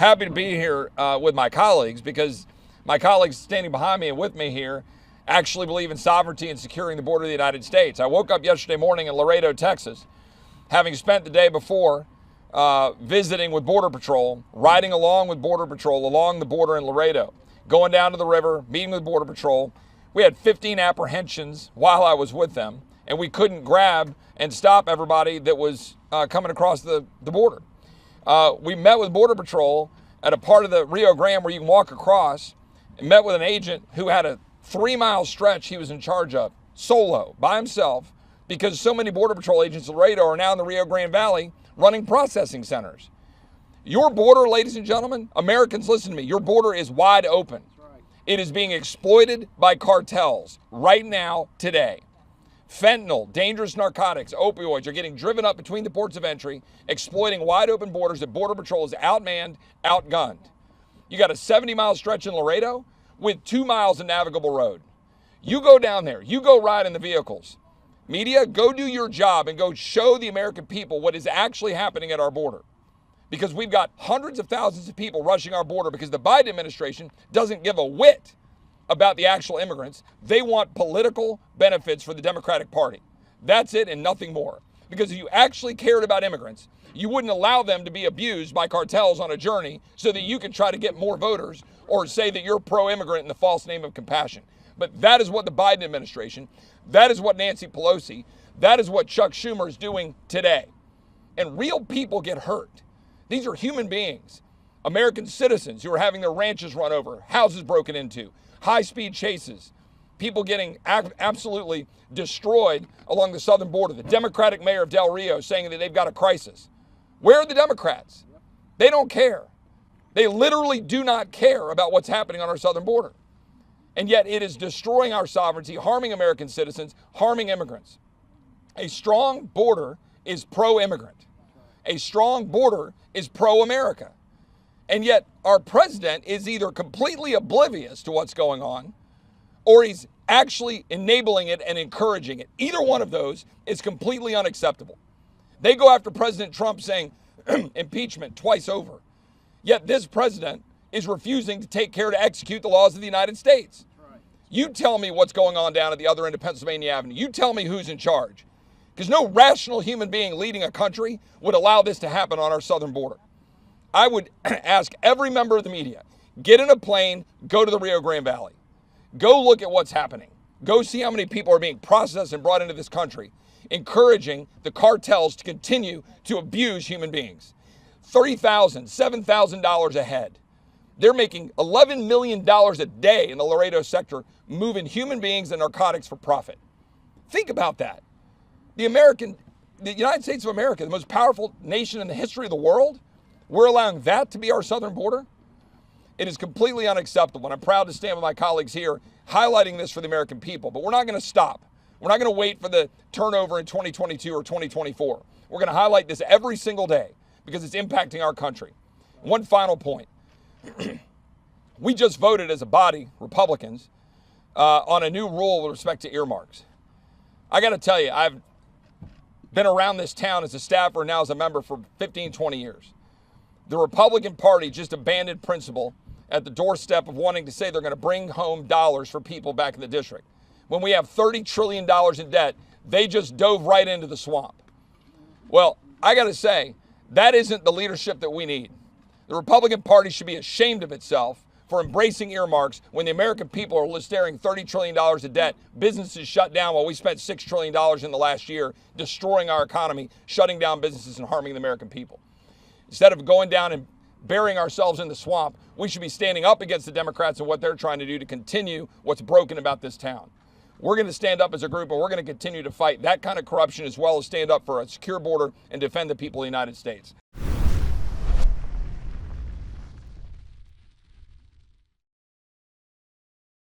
happy to be here with my colleagues, because my colleagues standing behind me and with me here actually believe in sovereignty and securing the border of the United States. I woke up yesterday morning in Laredo, Texas, having spent the day before visiting with Border Patrol, riding along with Border Patrol along the border in Laredo, going down to the river, meeting with Border Patrol. We had 15 apprehensions while I was with them, and we couldn't grab and stop everybody that was coming across the border. We met with Border Patrol at a part of the Rio Grande where you can walk across, and met with an agent who had a 3-mile stretch he was in charge of, solo, by himself, because so many Border Patrol agents in Laredo are now in the Rio Grande Valley running processing centers. Your border, ladies and gentlemen, Americans, listen to me, your border is wide open. It is being exploited by cartels right now, today. Fentanyl, dangerous narcotics, opioids are getting driven up between the ports of entry, exploiting wide open borders that Border Patrol is outmanned, outgunned. You got a 70-mile stretch in Laredo with 2 miles of navigable road. You go down there, you go ride in the vehicles. Media, go do your job and go show the American people what is actually happening at our border. Because we've got hundreds of thousands of people rushing our border because the Biden administration doesn't give a whit about the actual immigrants. They want political benefits for the Democratic Party. That's it and nothing more. Because if you actually cared about immigrants, you wouldn't allow them to be abused by cartels on a journey so that you can try to get more voters or say that you're pro-immigrant in the false name of compassion. But that is what the Biden administration, that is what Nancy Pelosi, that is what Chuck Schumer is doing today. And real people get hurt. These are human beings, American citizens who are having their ranches run over, houses broken into, high-speed chases, people getting absolutely destroyed along the southern border. The Democratic mayor of Del Rio saying that they've got a crisis. Where are the Democrats? They don't care. They literally do not care about what's happening on our southern border. And yet it is destroying our sovereignty, harming American citizens, harming immigrants. A strong border is pro-immigrant. A strong border is pro-America. And yet our president is either completely oblivious to what's going on, or he's actually enabling it and encouraging it. Either one of those is completely unacceptable. They go after President Trump saying impeachment twice over. Yet this president is refusing to take care to execute the laws of the United States. You tell me what's going on down at the other end of Pennsylvania Avenue. You tell me who's in charge. Because no rational human being leading a country would allow this to happen on our southern border. I would ask every member of the media, get in a plane, go to the Rio Grande Valley. Go look at what's happening. Go see how many people are being processed and brought into this country, encouraging the cartels to continue to abuse human beings. $30,000, $7,000 a head. They're making $11 million a day in the Laredo sector, moving human beings and narcotics for profit. Think about that. The United States of America, the most powerful nation in the history of the world, we're allowing that to be our southern border? It is completely unacceptable, and I'm proud to stand with my colleagues here highlighting this for the American people. But we're not going to stop. We're not going to wait for the turnover in 2022 or 2024. We're going to highlight this every single day because it's impacting our country. One final point. We just voted as a body, Republicans, on a new rule with respect to earmarks. I got to tell you, I've been around this town as a staffer and now as a member for 15, 20 years. The Republican Party just abandoned principle at the doorstep of wanting to say they're going to bring home dollars for people back in the district. When we have $30 trillion in debt, they just dove right into the swamp. Well, I got to say, that isn't the leadership that we need. The Republican Party should be ashamed of itself for embracing earmarks when the American people are staring $30 trillion of debt, businesses shut down while we spent $6 trillion in the last year, destroying our economy, shutting down businesses and harming the American people. Instead of going down and burying ourselves in the swamp, we should be standing up against the Democrats and what they're trying to do to continue what's broken about this town. We're going to stand up as a group, and we're going to continue to fight that kind of corruption as well as stand up for a secure border and defend the people of the United States.